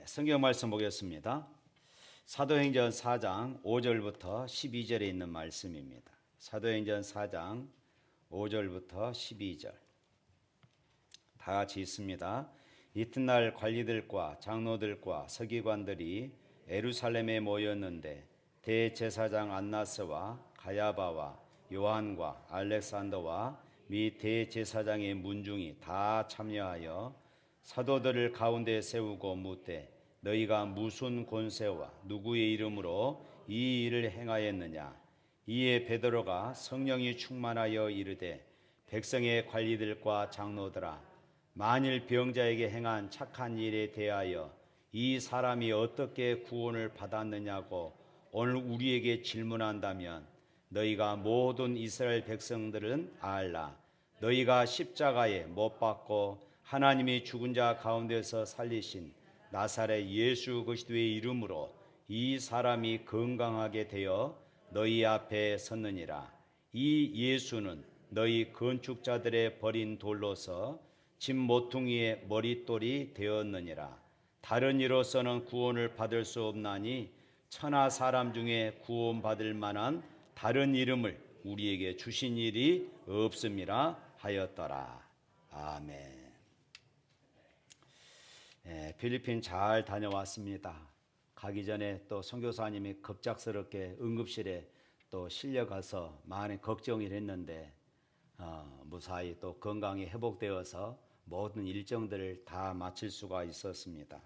성경 말씀 보겠습니다. 사도행전 4장 5절부터 12절에 있는 말씀입니다. 사도행전 4장 5절부터 12절 다 같이 있습니다. 이튿날 관리들과 장로들과 서기관들이 예루살렘에 모였는데 대제사장 안나스와 가야바와 요한과 알렉산더와 및 대제사장의 문중이 다 참여하여 사도들을 가운데 세우고 묻되 너희가 무슨 권세와 누구의 이름으로 이 일을 행하였느냐. 이에 베드로가 성령이 충만하여 이르되 백성의 관리들과 장로들아, 만일 병자에게 행한 착한 일에 대하여 이 사람이 어떻게 구원을 받았느냐고 오늘 우리에게 질문한다면 너희가 모든 이스라엘 백성들은 알라. 너희가 십자가에 못 박고 하나님이 죽은 자 가운데서 살리신 나사렛 예수 그리스도의 이름으로 이 사람이 건강하게 되어 너희 앞에 섰느니라. 이 예수는 너희 건축자들의 버린 돌로서 집 모퉁이의 머릿돌이 되었느니라. 다른 이로서는 구원을 받을 수 없나니 천하 사람 중에 구원받을 만한 다른 이름을 우리에게 주신 일이 없음이라 하였더라. 아멘. 필리핀 잘 다녀왔습니다. 가기 전에 또 선교사님이 급작스럽게 응급실에 또 실려가서 많이 걱정을 했는데 무사히 또 건강이 회복되어서 모든 일정들을 다 마칠 수가 있었습니다.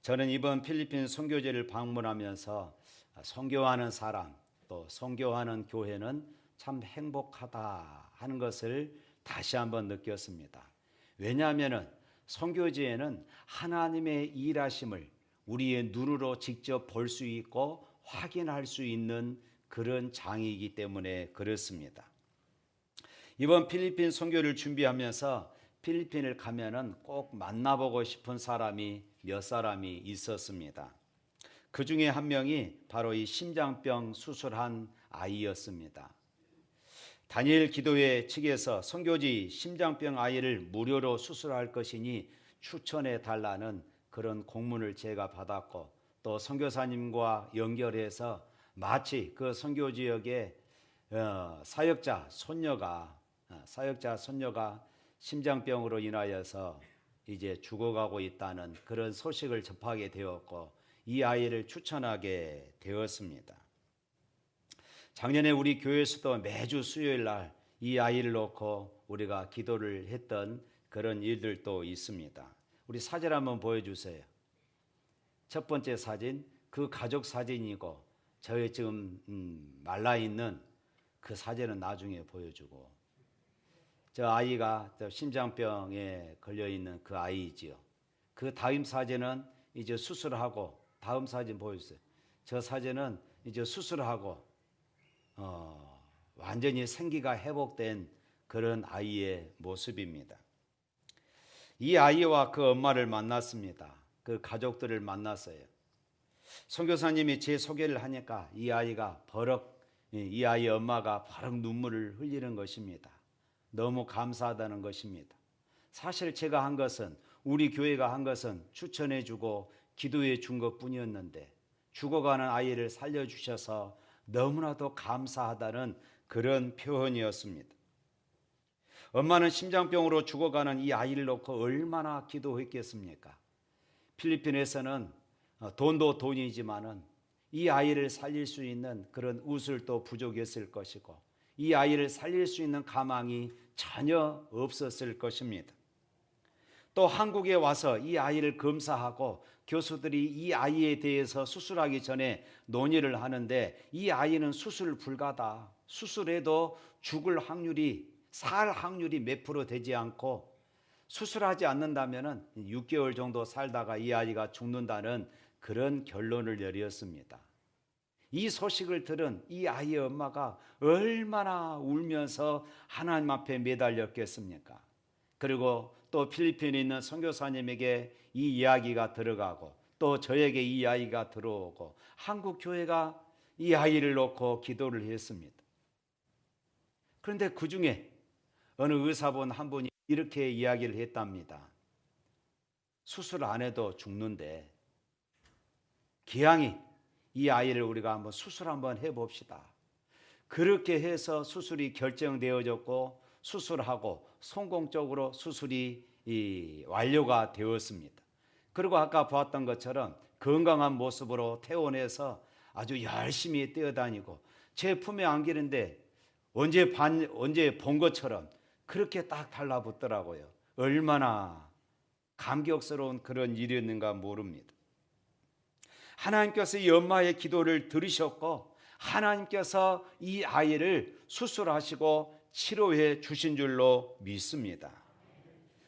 저는 이번 필리핀 선교제를 방문하면서 선교하는 사람 또 선교하는 교회는 참 행복하다 하는 것을 다시 한번 느꼈습니다. 왜냐하면 선교지에는 하나님의 일하심을 우리의 눈으로 직접 볼 수 있고 확인할 수 있는 그런 장이기 때문에 그렇습니다. 이번 필리핀 선교를 준비하면서 필리핀을 가면은 꼭 만나보고 싶은 사람이 몇 사람이 있었습니다. 그 중에 한 명이 바로 이 심장병 수술한 아이였습니다. 다니엘 기도회 측에서 선교지 심장병 아이를 무료로 수술할 것이니 추천해 달라는 그런 공문을 제가 받았고 또 선교사님과 연결해서 마치 그 선교 지역에 사역자 손녀가 심장병으로 인하여서 이제 죽어가고 있다는 그런 소식을 접하게 되었고 이 아이를 추천하게 되었습니다. 작년에 우리 교회에서도 매주 수요일 날 이 아이를 놓고 우리가 기도를 했던 그런 일들도 있습니다. 우리 사진 한번 보여주세요. 첫 번째 사진, 그 가족 사진이고 저희 지금 말라있는 그 사진은 나중에 보여주고 저 아이가 저 심장병에 걸려있는 그 아이지요. 그 다음 사진은 이제 수술하고 다음 사진 보여주세요. 저 사진은 이제 수술하고 완전히 생기가 회복된 그런 아이의 모습입니다. 이 아이와 그 엄마를 만났습니다. 그 가족들을 만났어요. 선교사님이 제 소개를 하니까 이 아이가 이 아이의 엄마가 버럭 눈물을 흘리는 것입니다. 너무 감사하다는 것입니다. 사실 제가 한 것은 우리 교회가 한 것은 추천해주고 기도해 준 것뿐이었는데 죽어가는 아이를 살려주셔서 너무나도 감사하다는 그런 표현이었습니다. 엄마는 심장병으로 죽어가는 이 아이를 놓고 얼마나 기도했겠습니까? 필리핀에서는 돈도 돈이지만은 이 아이를 살릴 수 있는 그런 우술도 부족했을 것이고 이 아이를 살릴 수 있는 가망이 전혀 없었을 것입니다. 또 한국에 와서 이 아이를 검사하고 교수들이 이 아이에 대해서 수술하기 전에 논의를 하는데 이 아이는 수술 불가다. 수술해도 살 확률이 몇 프로 되지 않고 수술하지 않는다면 6개월 정도 살다가 이 아이가 죽는다는 그런 결론을 내렸습니다. 이 소식을 들은 이 아이의 엄마가 얼마나 울면서 하나님 앞에 매달렸겠습니까? 그리고 또 필리핀에 있는 선교사님에게 이 이야기가 들어가고 또 저에게 이 이야기가 들어오고 한국 교회가 이 아이를 놓고 기도를 했습니다. 그런데 그 중에 어느 의사분 한 분이 이렇게 이야기를 했답니다. 수술 안 해도 죽는데 기양이 이 아이를 우리가 한번 수술 한번 해봅시다. 그렇게 해서 수술이 결정되어졌고 수술하고 성공적으로 수술이 완료가 되었습니다. 그리고 아까 보았던 것처럼 건강한 모습으로 퇴원해서 아주 열심히 뛰어다니고 제 품에 안기는데 언제 본 것처럼 그렇게 딱 달라붙더라고요. 얼마나 감격스러운 그런 일이었는가 모릅니다. 하나님께서 이 엄마의 기도를 들으셨고 하나님께서 이 아이를 수술하시고 치료해 주신 줄로 믿습니다.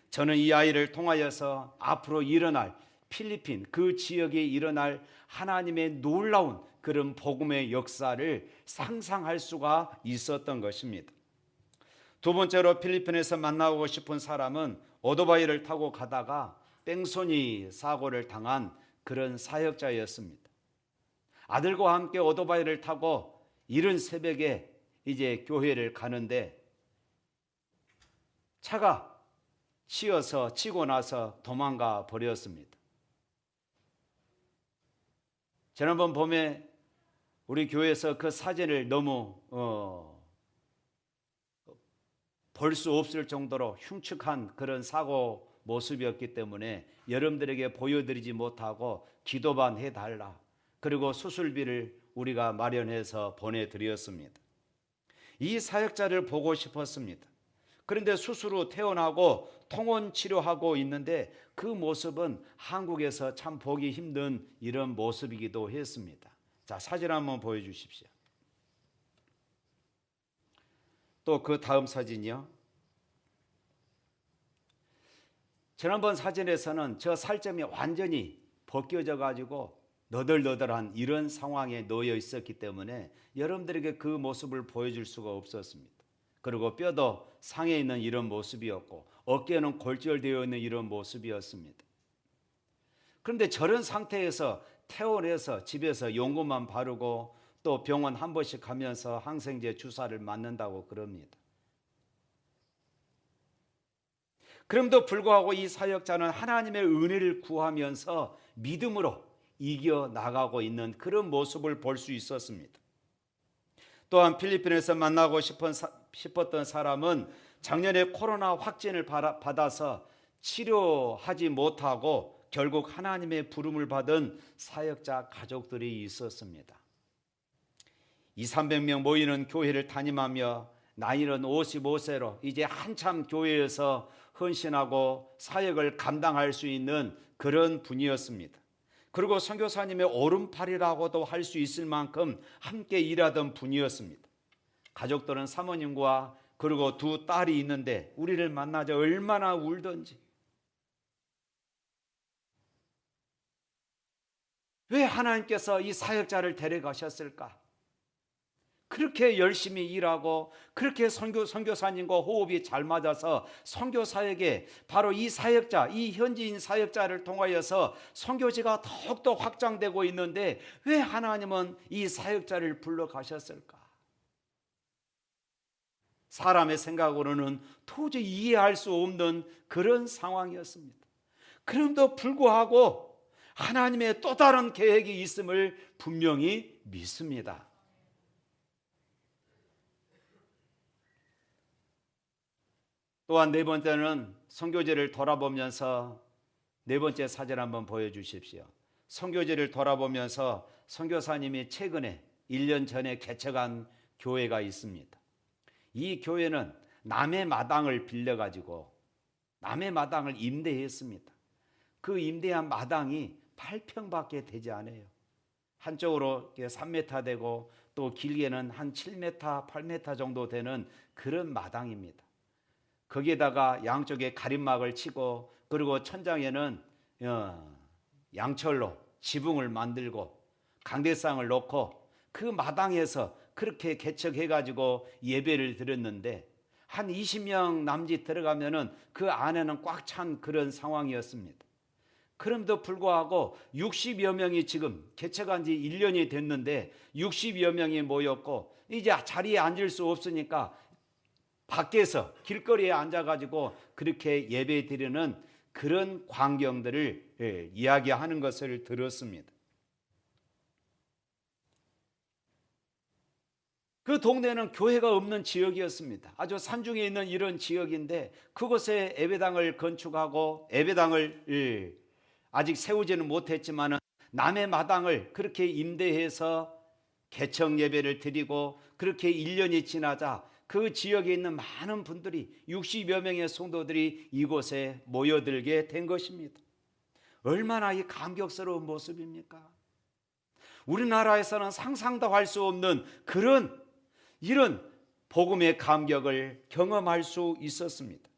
저는 이 아이를 통하여서 앞으로 일어날 필리핀 그 지역에 일어날 하나님의 놀라운 그런 복음의 역사를 상상할 수가 있었던 것입니다. 두 번째로 필리핀에서 만나고 싶은 사람은 오토바이를 타고 가다가 뺑소니 사고를 당한 그런 사역자였습니다. 아들과 함께 오토바이를 타고 이른 새벽에 이제 교회를 가는데 차가 치고 나서 도망가 버렸습니다. 지난번 봄에 우리 교회에서 그 사진을 너무 볼 수 없을 정도로 흉측한 그런 사고 모습이었기 때문에 여러분들에게 보여드리지 못하고 기도만 해달라. 그리고 수술비를 우리가 마련해서 보내드렸습니다. 이 사역자를 보고 싶었습니다. 그런데 수술 후 퇴원하고 통원 치료하고 있는데 그 모습은 한국에서 참 보기 힘든 이런 모습이기도 했습니다. 자, 사진 한번 보여주십시오. 또 그 다음 사진이요. 지난번 사진에서는 저 살점이 완전히 벗겨져 가지고 너덜너덜한 이런 상황에 놓여 있었기 때문에 여러분들에게 그 모습을 보여줄 수가 없었습니다. 그리고 뼈도 상해 있는 이런 모습이었고 어깨는 골절되어 있는 이런 모습이었습니다. 그런데 저런 상태에서 퇴원해서 집에서 연고만 바르고 또 병원 한 번씩 가면서 항생제 주사를 맞는다고 그럽니다. 그럼에도 불구하고 이 사역자는 하나님의 은혜를 구하면서 믿음으로 이겨나가고 있는 그런 모습을 볼 수 있었습니다. 또한 필리핀에서 만나고 싶었던 사람은 작년에 코로나 확진을 받아서 치료하지 못하고 결국 하나님의 부름을 받은 사역자 가족들이 있었습니다. 200~300명 모이는 교회를 담임하며 나이는 55세로 이제 한참 교회에서 헌신하고 사역을 감당할 수 있는 그런 분이었습니다. 그리고 선교사님의 오른팔이라고도 할 수 있을 만큼 함께 일하던 분이었습니다. 가족들은 사모님과 그리고 두 딸이 있는데 우리를 만나자 얼마나 울던지. 왜 하나님께서 이 사역자를 데려가셨을까? 그렇게 열심히 일하고 그렇게 선교사님과 호흡이 잘 맞아서 선교사에게 바로 이 사역자, 이 현지인 사역자를 통하여서 선교지가 더욱더 확장되고 있는데 왜 하나님은 이 사역자를 불러가셨을까? 사람의 생각으로는 도저히 이해할 수 없는 그런 상황이었습니다. 그럼에도 불구하고 하나님의 또 다른 계획이 있음을 분명히 믿습니다. 또한 네 번째는 선교지를 돌아보면서 네 번째 사진 한번 보여주십시오. 선교지를 돌아보면서 선교사님이 최근에 1년 전에 개척한 교회가 있습니다. 이 교회는 남의 마당을 빌려가지고 남의 마당을 임대했습니다. 그 임대한 마당이 8평밖에 되지 않아요. 한쪽으로 3m 되고 또 길게는 한 7m, 8m 정도 되는 그런 마당입니다. 거기에다가 양쪽에 가림막을 치고 그리고 천장에는 양철로 지붕을 만들고 강대상을 놓고 그 마당에서 그렇게 개척해가지고 예배를 드렸는데 한 20명 남짓 들어가면은 그 안에는 꽉 찬 그런 상황이었습니다. 그럼에도 불구하고 60여 명이 지금 개척한 지 1년이 됐는데 60여 명이 모였고 이제 자리에 앉을 수 없으니까 밖에서 길거리에 앉아가지고 그렇게 예배 드리는 그런 광경들을 이야기하는 것을 들었습니다. 그 동네는 교회가 없는 지역이었습니다. 아주 산중에 있는 이런 지역인데 그곳에 예배당을 건축하고 예배당을 아직 세우지는 못했지만 남의 마당을 그렇게 임대해서 개청 예배를 드리고 그렇게 1년이 지나자 그 지역에 있는 많은 분들이 60여 명의 성도들이 이곳에 모여들게 된 것입니다. 얼마나 이 감격스러운 모습입니까? 우리나라에서는 상상도 할 수 없는 이런 복음의 감격을 경험할 수 있었습니다.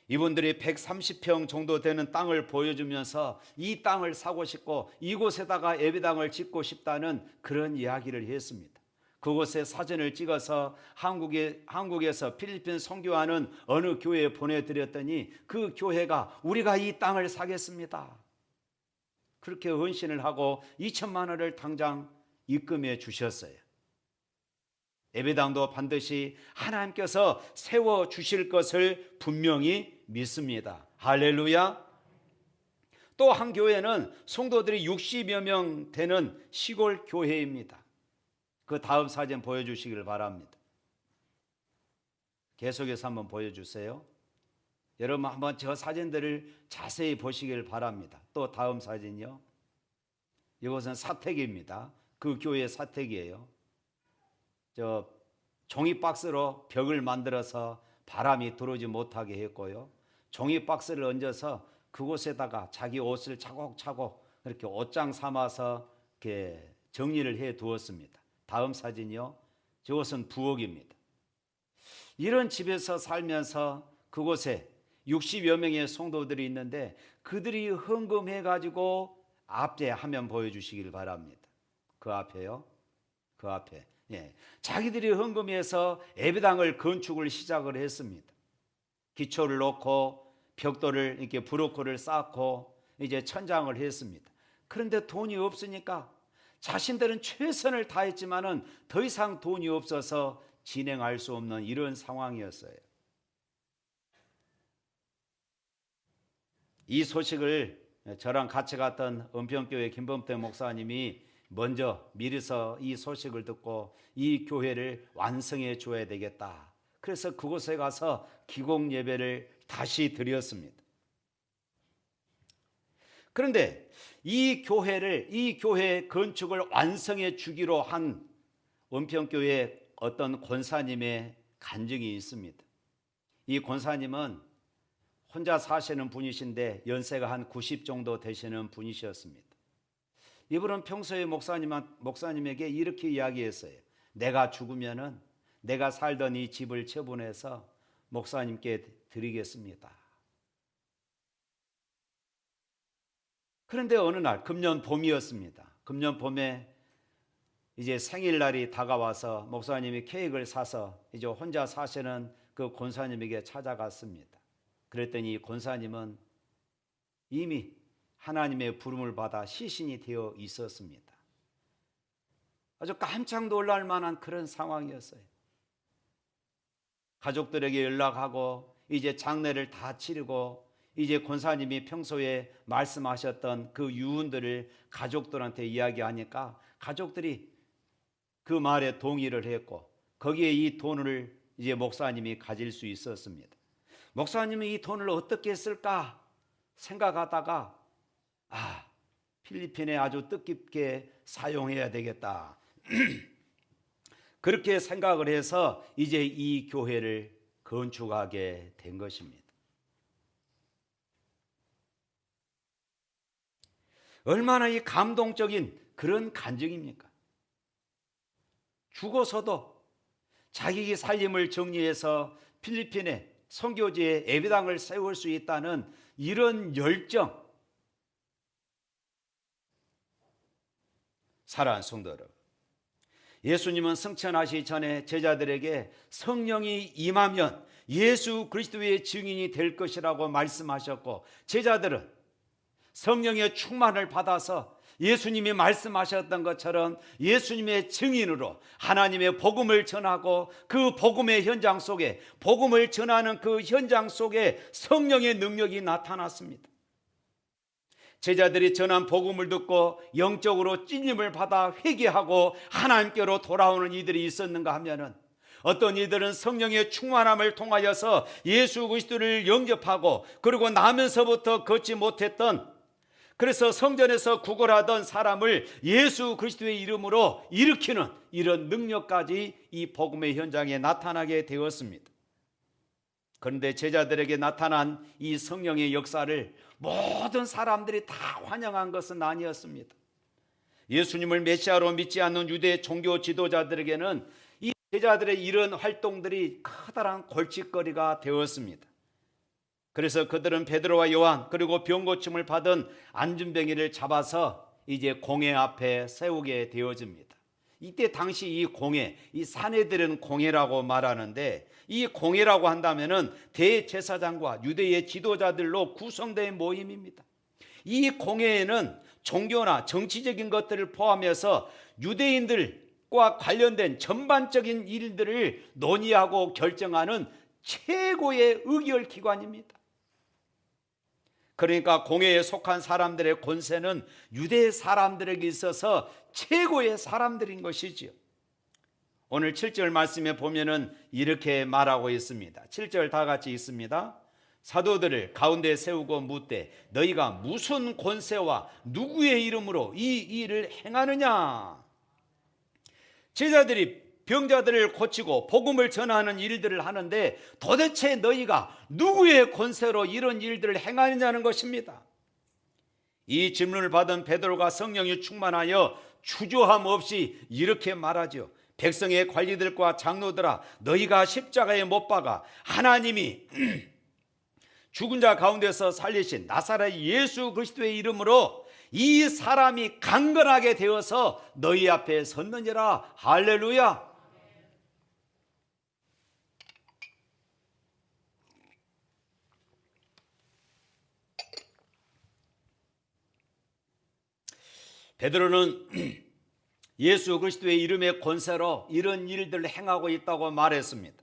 이분들이 130평 정도 되는 땅을 보여주면서 이 땅을 사고 싶고 이곳에다가 예배당을 짓고 싶다는 그런 이야기를 했습니다. 그곳에 사진을 찍어서 한국에서 필리핀 선교하는 어느 교회에 보내드렸더니 그 교회가 우리가 이 땅을 사겠습니다. 그렇게 헌신을 하고 2천만 원을 당장 입금해 주셨어요. 예배당도 반드시 하나님께서 세워주실 것을 분명히 믿습니다. 할렐루야. 또 한 교회는 성도들이 60여 명 되는 시골 교회입니다. 그 다음 사진 보여주시길 바랍니다. 계속해서 한번 보여주세요. 여러분 한번 저 사진들을 자세히 보시길 바랍니다. 또 다음 사진요. 이것은 사택입니다. 그 교회 사택이에요. 저 종이 박스로 벽을 만들어서 바람이 들어오지 못하게 했고요. 종이 박스를 얹어서 그곳에다가 자기 옷을 차곡차곡 이렇게 옷장 삼아서 이렇게 정리를 해 두었습니다. 다음 사진이요. 저것은 부엌입니다. 이런 집에서 살면서 그곳에 60여 명의 성도들이 있는데 그들이 헌금해 가지고 앞에 화면 보여주시길 바랍니다. 그 앞에요. 그 앞에. 예. 자기들이 헌금해서 예배당을 건축을 시작을 했습니다. 기초를 놓고 벽돌을 이렇게 브로커를 쌓고 이제 천장을 했습니다. 그런데 돈이 없으니까 자신들은 최선을 다했지만은 더 이상 돈이 없어서 진행할 수 없는 이런 상황이었어요. 이 소식을 저랑 같이 갔던 은평교회 김범태 목사님이 먼저 미리서 이 소식을 듣고 이 교회를 완성해 줘야 되겠다. 그래서 그곳에 가서 기공 예배를 다시 드렸습니다. 그런데 이 교회 건축을 완성해 주기로 한 은평교회 어떤 권사님의 간증이 있습니다. 이 권사님은 혼자 사시는 분이신데 연세가 한 90 정도 되시는 분이셨습니다. 이분은 평소에 목사님에게 이렇게 이야기했어요. 내가 죽으면은 내가 살던 이 집을 처분해서 목사님께 드리겠습니다. 그런데 어느 날 금년 봄이었습니다. 금년 봄에 이제 생일날이 다가와서 목사님이 케이크를 사서 이제 혼자 사시는 그 권사님에게 찾아갔습니다. 그랬더니 권사님은 이미 하나님의 부름을 받아 시신이 되어 있었습니다. 아주 깜짝 놀랄 만한 그런 상황이었어요. 가족들에게 연락하고 이제 장례를 다 치르고 이제 권사님이 평소에 말씀하셨던 그 유언들을 가족들한테 이야기하니까 가족들이 그 말에 동의를 했고 거기에 이 돈을 이제 목사님이 가질 수 있었습니다. 목사님이 이 돈을 어떻게 쓸까 생각하다가 필리핀에 아주 뜻깊게 사용해야 되겠다. 그렇게 생각을 해서 이제 이 교회를 건축하게 된 것입니다. 얼마나 이 감동적인 그런 간증입니까? 죽어서도 자기 살림을 정리해서 필리핀에 선교지에 예배당을 세울 수 있다는 이런 열정. 사랑하는 성도 여러분, 예수님은 승천하시기 전에 제자들에게 성령이 임하면 예수 그리스도의 증인이 될 것이라고 말씀하셨고 제자들은 성령의 충만을 받아서 예수님이 말씀하셨던 것처럼 예수님의 증인으로 하나님의 복음을 전하고 그 복음의 현장 속에 복음을 전하는 그 현장 속에 성령의 능력이 나타났습니다. 제자들이 전한 복음을 듣고 영적으로 찔림을 받아 회개하고 하나님께로 돌아오는 이들이 있었는가 하면은, 어떤 이들은 성령의 충만함을 통하여서 예수 그리스도를 영접하고 그리고 나면서부터 걷지 못했던, 그래서 성전에서 구걸하던 사람을 예수 그리스도의 이름으로 일으키는 이런 능력까지 이 복음의 현장에 나타나게 되었습니다. 그런데 제자들에게 나타난 이 성령의 역사를 모든 사람들이 다 환영한 것은 아니었습니다. 예수님을 메시아로 믿지 않는 유대 종교 지도자들에게는 이 제자들의 이런 활동들이 커다란 골칫거리가 되었습니다. 그래서 그들은 베드로와 요한 그리고 병고침을 받은 안진뱅이를 잡아서 이제 공회 앞에 세우게 되어집니다. 이때 당시 이 공회, 이 산헤드린 공회라고 말하는데, 이 공회라고 한다면은 대제사장과 유대의 지도자들로 구성된 모임입니다. 이 공회에는 종교나 정치적인 것들을 포함해서 유대인들과 관련된 전반적인 일들을 논의하고 결정하는 최고의 의결 기관입니다. 그러니까 공회에 속한 사람들의 권세는 유대 사람들에게 있어서 최고의 사람들인 것이지요. 오늘 7절 말씀에 보면은 이렇게 말하고 있습니다. 7절 다 같이 읽습니다. 사도들을 가운데 세우고 묻되 너희가 무슨 권세와 누구의 이름으로 이 일을 행하느냐? 제자들이 병자들을 고치고 복음을 전하는 일들을 하는데 도대체 너희가 누구의 권세로 이런 일들을 행하느냐는 것입니다. 이 질문을 받은 베드로가 성령이 충만하여 주저함 없이 이렇게 말하죠. 백성의 관리들과 장로들아, 너희가 십자가에 못 박아 하나님이 죽은 자 가운데서 살리신 나사렛 예수 그리스도의 이름으로 이 사람이 강건하게 되어서 너희 앞에 섰느니라. 할렐루야. 베드로는 예수 그리스도의 이름의 권세로 이런 일들을 행하고 있다고 말했습니다.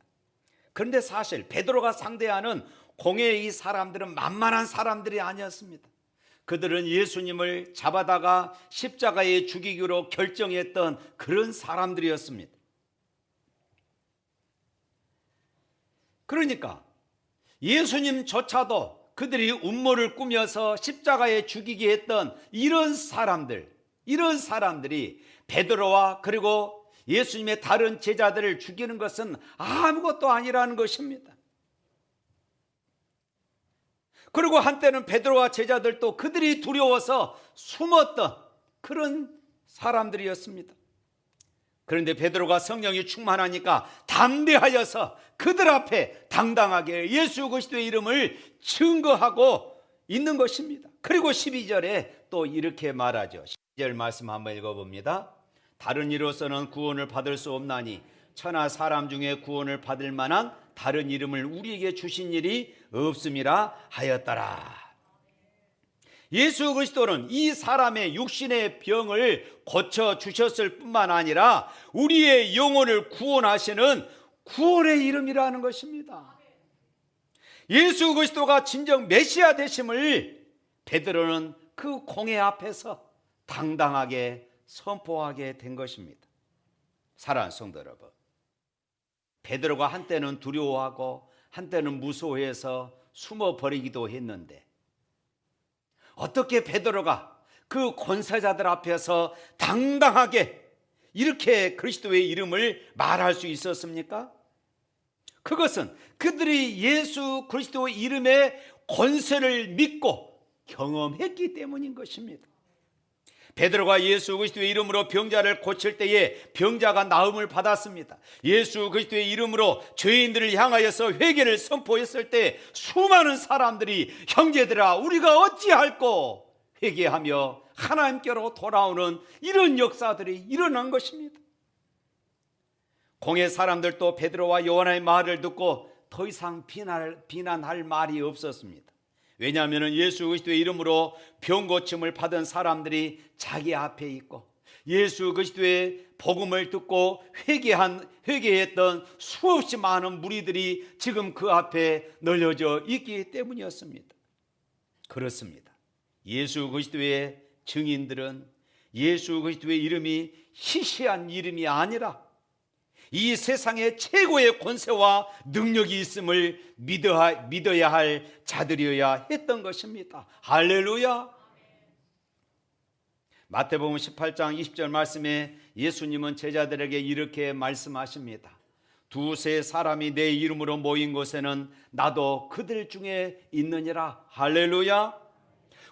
그런데 사실 베드로가 상대하는 공회의 이 사람들은 만만한 사람들이 아니었습니다. 그들은 예수님을 잡아다가 십자가에 죽이기로 결정했던 그런 사람들이었습니다. 그러니까 예수님조차도 그들이 음모를 꾸며서 십자가에 죽이게 했던 이런 사람들이 베드로와 그리고 예수님의 다른 제자들을 죽이는 것은 아무것도 아니라는 것입니다. 그리고 한때는 베드로와 제자들도 그들이 두려워서 숨었던 그런 사람들이었습니다. 그런데 베드로가 성령이 충만하니까 담대하여서 그들 앞에 당당하게 예수 그리스도의 이름을 증거하고 있는 것입니다. 그리고 12절에 또 이렇게 말하죠. 12절 말씀 한번 읽어봅니다. 다른 이로서는 구원을 받을 수 없나니 천하 사람 중에 구원을 받을 만한 다른 이름을 우리에게 주신 일이 없음이라 하였더라. 예수 그리스도는 이 사람의 육신의 병을 고쳐주셨을 뿐만 아니라 우리의 영혼을 구원하시는 구원의 이름이라는 것입니다. 예수 그리스도가 진정 메시아 되심을 베드로는 그 공회 앞에서 당당하게 선포하게 된 것입니다. 사랑하는 성도 여러분, 베드로가 한때는 두려워하고 한때는 무서워해서 숨어버리기도 했는데 어떻게 베드로가 그 권세자들 앞에서 당당하게 이렇게 그리스도의 이름을 말할 수 있었습니까? 그것은 그들이 예수 그리스도의 이름의 권세를 믿고 경험했기 때문인 것입니다. 베드로가 예수 그리스도의 이름으로 병자를 고칠 때에 병자가 나음을 받았습니다. 예수 그리스도의 이름으로 죄인들을 향하여서 회개를 선포했을 때 수많은 사람들이 형제들아 우리가 어찌할꼬 회개하며 하나님께로 돌아오는 이런 역사들이 일어난 것입니다. 공회 사람들도 베드로와 요한의 말을 듣고 더 이상 비난할 말이 없었습니다. 왜냐하면 예수 그리스도의 이름으로 병 고침을 받은 사람들이 자기 앞에 있고 예수 그리스도의 복음을 듣고 회개했던 수없이 많은 무리들이 지금 그 앞에 널려져 있기 때문이었습니다. 그렇습니다. 예수 그리스도의 증인들은 예수 그리스도의 이름이 희시한 이름이 아니라 이 세상의 최고의 권세와 능력이 있음을 믿어야 할 자들이어야 했던 것입니다. 할렐루야. 마태복음 18장 20절 말씀에 예수님은 제자들에게 이렇게 말씀하십니다. 두세 사람이 내 이름으로 모인 곳에는 나도 그들 중에 있느니라. 할렐루야.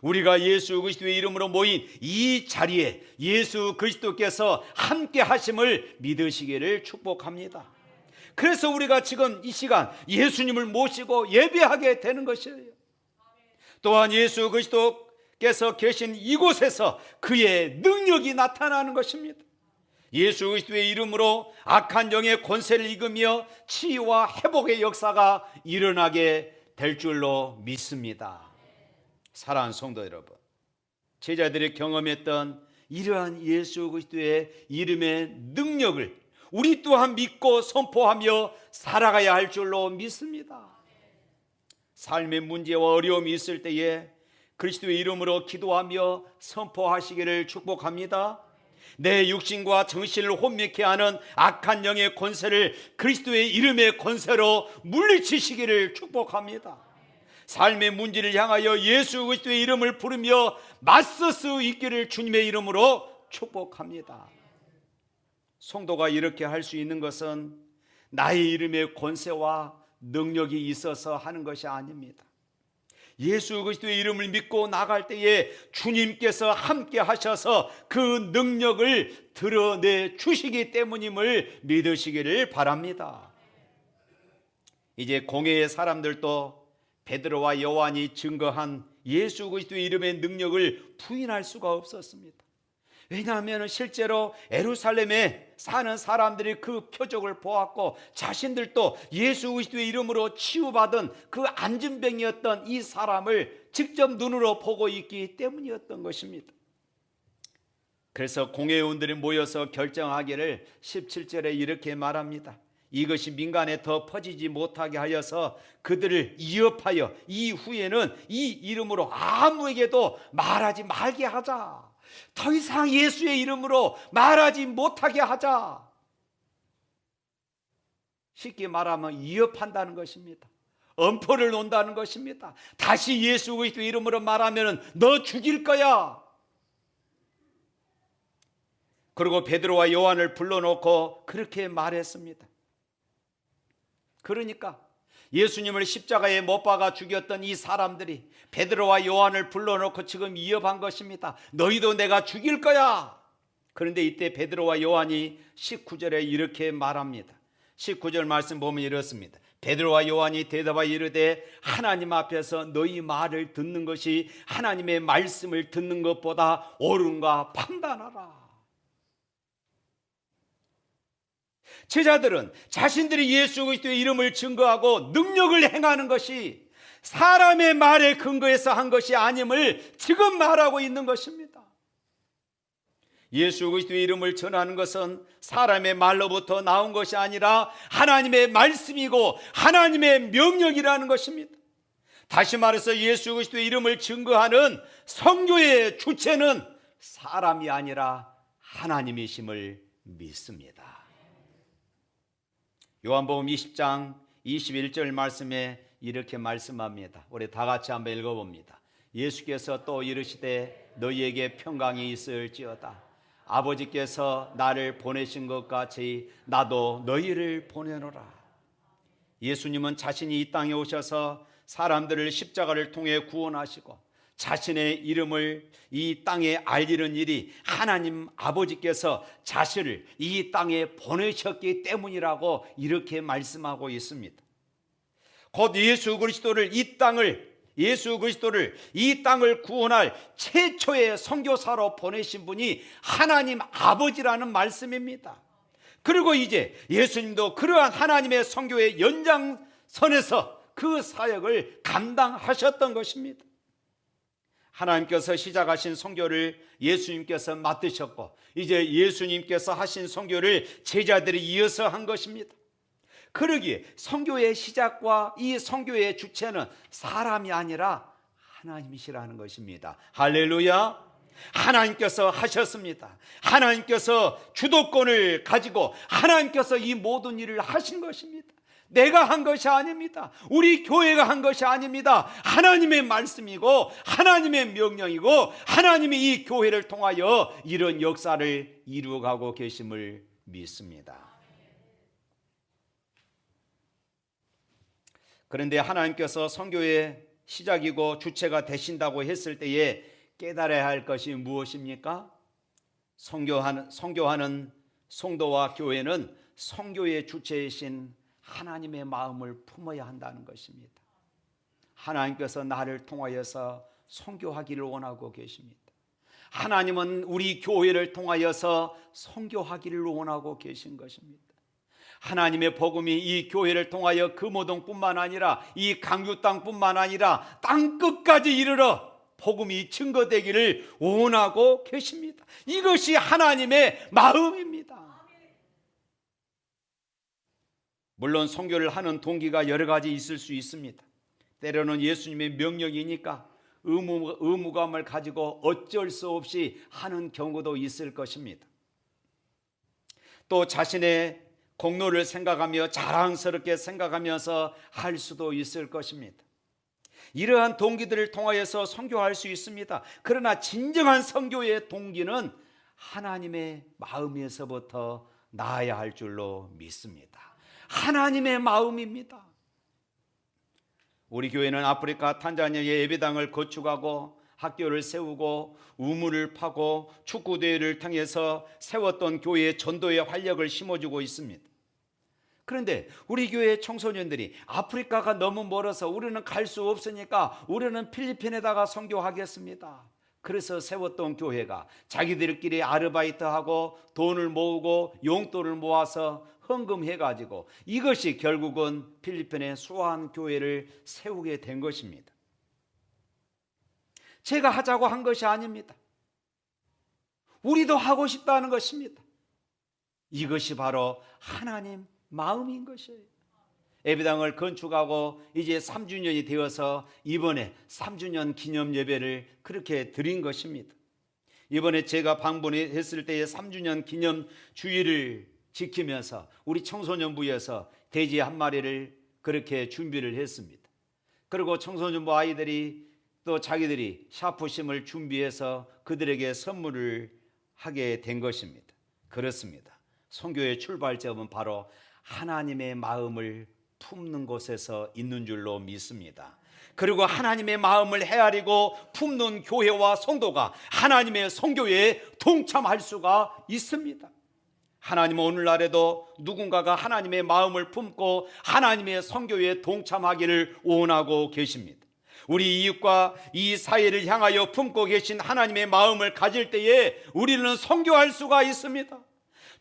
우리가 예수 그리스도의 이름으로 모인 이 자리에 예수 그리스도께서 함께 하심을 믿으시기를 축복합니다. 그래서 우리가 지금 이 시간 예수님을 모시고 예배하게 되는 것이에요. 또한 예수 그리스도께서 계신 이곳에서 그의 능력이 나타나는 것입니다. 예수 그리스도의 이름으로 악한 영의 권세를 이기며 치유와 회복의 역사가 일어나게 될 줄로 믿습니다. 사랑하는 성도 여러분, 제자들이 경험했던 이러한 예수 그리스도의 이름의 능력을 우리 또한 믿고 선포하며 살아가야 할 줄로 믿습니다. 삶의 문제와 어려움이 있을 때에 그리스도의 이름으로 기도하며 선포하시기를 축복합니다. 내 육신과 정신을 혼미케 하는 악한 영의 권세를 그리스도의 이름의 권세로 물리치시기를 축복합니다. 삶의 문제를 향하여 예수 그리스도의 이름을 부르며 맞설 수 있기를 주님의 이름으로 축복합니다. 성도가 이렇게 할 수 있는 것은 나의 이름의 권세와 능력이 있어서 하는 것이 아닙니다. 예수 그리스도의 이름을 믿고 나갈 때에 주님께서 함께 하셔서 그 능력을 드러내 주시기 때문임을 믿으시기를 바랍니다. 이제 공회의 사람들도 베드로와 요한이 증거한 예수 그리스도의 이름의 능력을 부인할 수가 없었습니다. 왜냐하면 실제로 예루살렘에 사는 사람들이 그 표적을 보았고 자신들도 예수 그리스도의 이름으로 치유받은 그 안진병이었던 이 사람을 직접 눈으로 보고 있기 때문이었던 것입니다. 그래서 공회의원들이 모여서 결정하기를 17절에 이렇게 말합니다. 이것이 민간에 더 퍼지지 못하게 하여서 그들을 위협하여 이후에는 이 이름으로 아무에게도 말하지 말게 하자. 더 이상 예수의 이름으로 말하지 못하게 하자. 쉽게 말하면 위협한다는 것입니다. 엄포를 놓는다는 것입니다. 다시 예수 그리스도 이름으로 말하면 너 죽일 거야. 그리고 베드로와 요한을 불러놓고 그렇게 말했습니다. 그러니까 예수님을 십자가에 못 박아 죽였던 이 사람들이 베드로와 요한을 불러놓고 지금 위협한 것입니다. 너희도 내가 죽일 거야. 그런데 이때 베드로와 요한이 19절에 이렇게 말합니다. 19절 말씀 보면 이렇습니다. 베드로와 요한이 대답하여 이르되 하나님 앞에서 너희 말을 듣는 것이 하나님의 말씀을 듣는 것보다 옳은가 판단하라. 제자들은 자신들이 예수 그리스도의 이름을 증거하고 능력을 행하는 것이 사람의 말에 근거해서 한 것이 아님을 지금 말하고 있는 것입니다. 예수 그리스도의 이름을 전하는 것은 사람의 말로부터 나온 것이 아니라 하나님의 말씀이고 하나님의 명령이라는 것입니다. 다시 말해서 예수 그리스도의 이름을 증거하는 선교의 주체는 사람이 아니라 하나님이심을 믿습니다. 요한복음 20장 21절 말씀에 이렇게 말씀합니다. 우리 다 같이 한번 읽어봅니다. 예수께서 또 이르시되 너희에게 평강이 있을지어다. 아버지께서 나를 보내신 것 같이 나도 너희를 보내노라. 예수님은 자신이 이 땅에 오셔서 사람들을 십자가를 통해 구원하시고 자신의 이름을 이 땅에 알리는 일이 하나님 아버지께서 자신을 이 땅에 보내셨기 때문이라고 이렇게 말씀하고 있습니다. 곧 예수 그리스도를 이 땅을 구원할 최초의 선교사로 보내신 분이 하나님 아버지라는 말씀입니다. 그리고 이제 예수님도 그러한 하나님의 선교의 연장선에서 그 사역을 감당하셨던 것입니다. 하나님께서 시작하신 선교를 예수님께서 맡으셨고 이제 예수님께서 하신 선교를 제자들이 이어서 한 것입니다. 그러기에 선교의 시작과 이 선교의 주체는 사람이 아니라 하나님이시라는 것입니다. 할렐루야. 하나님께서 하셨습니다. 하나님께서 주도권을 가지고 하나님께서 이 모든 일을 하신 것입니다. 내가 한 것이 아닙니다. 우리 교회가 한 것이 아닙니다. 하나님의 말씀이고 하나님의 명령이고 하나님이 이 교회를 통하여 이런 역사를 이루어가고 계심을 믿습니다. 그런데 하나님께서 선교의 시작이고 주체가 되신다고 했을 때에 깨달아야 할 것이 무엇입니까? 선교하는 성도와 교회는 선교의 주체이신 하나님의 마음을 품어야 한다는 것입니다. 하나님께서 나를 통하여서 선교하기를 원하고 계십니다. 하나님은 우리 교회를 통하여서 선교하기를 원하고 계신 것입니다. 하나님의 복음이 이 교회를 통하여 금오동뿐만 아니라 이 강유 땅뿐만 아니라 땅 끝까지 이르러 복음이 증거되기를 원하고 계십니다. 이것이 하나님의 마음입니다. 물론 선교를 하는 동기가 여러 가지 있을 수 있습니다. 때로는 예수님의 명령이니까 의무감을 가지고 어쩔 수 없이 하는 경우도 있을 것입니다. 또 자신의 공로를 생각하며 자랑스럽게 생각하면서 할 수도 있을 것입니다. 이러한 동기들을 통하여서 선교할 수 있습니다. 그러나 진정한 선교의 동기는 하나님의 마음에서부터 나아야 할 줄로 믿습니다. 하나님의 마음입니다. 우리 교회는 아프리카 탄자니아의 예배당을 건축하고 학교를 세우고 우물을 파고 축구대회를 통해서 세웠던 교회의 전도의 활력을 심어주고 있습니다. 그런데 우리 교회 청소년들이 아프리카가 너무 멀어서 우리는 갈 수 없으니까 우리는 필리핀에다가 선교하겠습니다. 그래서 세웠던 교회가 자기들끼리 아르바이트하고 돈을 모으고 용돈을 모아서 헌금해가지고 이것이 결국은 필리핀의 수아한 교회를 세우게 된 것입니다. 제가 하자고 한 것이 아닙니다. 우리도 하고 싶다는 것입니다. 이것이 바로 하나님 마음인 것이에요. 예배당을 건축하고 이제 3주년이 되어서 이번에 3주년 기념 예배를 그렇게 드린 것입니다. 이번에 제가 방문했을 때의 3주년 기념 주일을 지키면서 우리 청소년부에서 돼지 한 마리를 그렇게 준비를 했습니다. 그리고 청소년부 아이들이 또 자기들이 샤프심을 준비해서 그들에게 선물을 하게 된 것입니다. 그렇습니다. 선교의 출발점은 바로 하나님의 마음을 품는 곳에서 있는 줄로 믿습니다. 그리고 하나님의 마음을 헤아리고 품는 교회와 성도가 하나님의 선교에 동참할 수가 있습니다. 하나님은 오늘날에도 누군가가 하나님의 마음을 품고 하나님의 선교에 동참하기를 원하고 계십니다. 우리 이웃과 이 사회를 향하여 품고 계신 하나님의 마음을 가질 때에 우리는 선교할 수가 있습니다.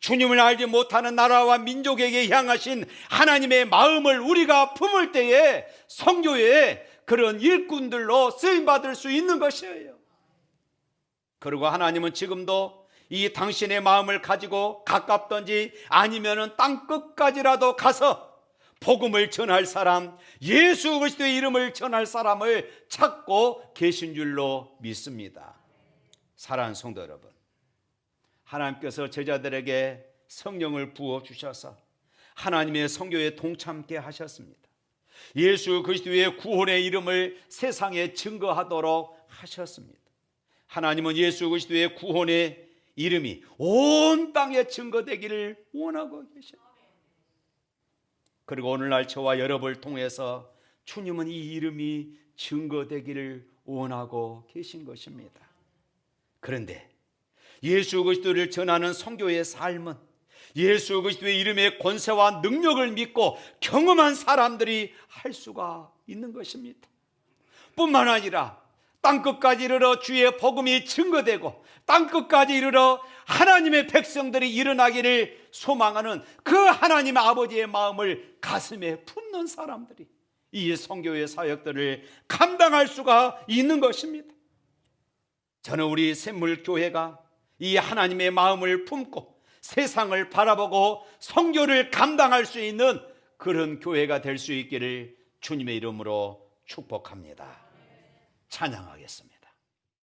주님을 알지 못하는 나라와 민족에게 향하신 하나님의 마음을 우리가 품을 때에 선교의 그런 일꾼들로 쓰임받을 수 있는 것이에요. 그리고 하나님은 지금도 이 당신의 마음을 가지고 가깝든지 아니면은 땅 끝까지라도 가서 복음을 전할 사람, 예수 그리스도의 이름을 전할 사람을 찾고 계신 줄로 믿습니다. 사랑하는 성도 여러분, 하나님께서 제자들에게 성령을 부어 주셔서 하나님의 선교에 동참케 하셨습니다. 예수 그리스도의 구원의 이름을 세상에 증거하도록 하셨습니다. 하나님은 예수 그리스도의 구원의 이름이 온 땅에 증거되기를 원하고 계십니다. 그리고 오늘날 저와 여러분을 통해서 주님은 이 이름이 증거되기를 원하고 계신 것입니다. 그런데 예수 그리스도를 전하는 선교의 삶은 예수 그리스도의 이름의 권세와 능력을 믿고 경험한 사람들이 할 수가 있는 것입니다. 뿐만 아니라 땅끝까지 이르러 주의 복음이 증거되고 땅끝까지 이르러 하나님의 백성들이 일어나기를 소망하는 그 하나님의 아버지의 마음을 가슴에 품는 사람들이 이 선교의 사역들을 감당할 수가 있는 것입니다. 저는 우리 샘물교회가 이 하나님의 마음을 품고 세상을 바라보고 선교를 감당할 수 있는 그런 교회가 될 수 있기를 주님의 이름으로 축복합니다. 찬양하겠습니다.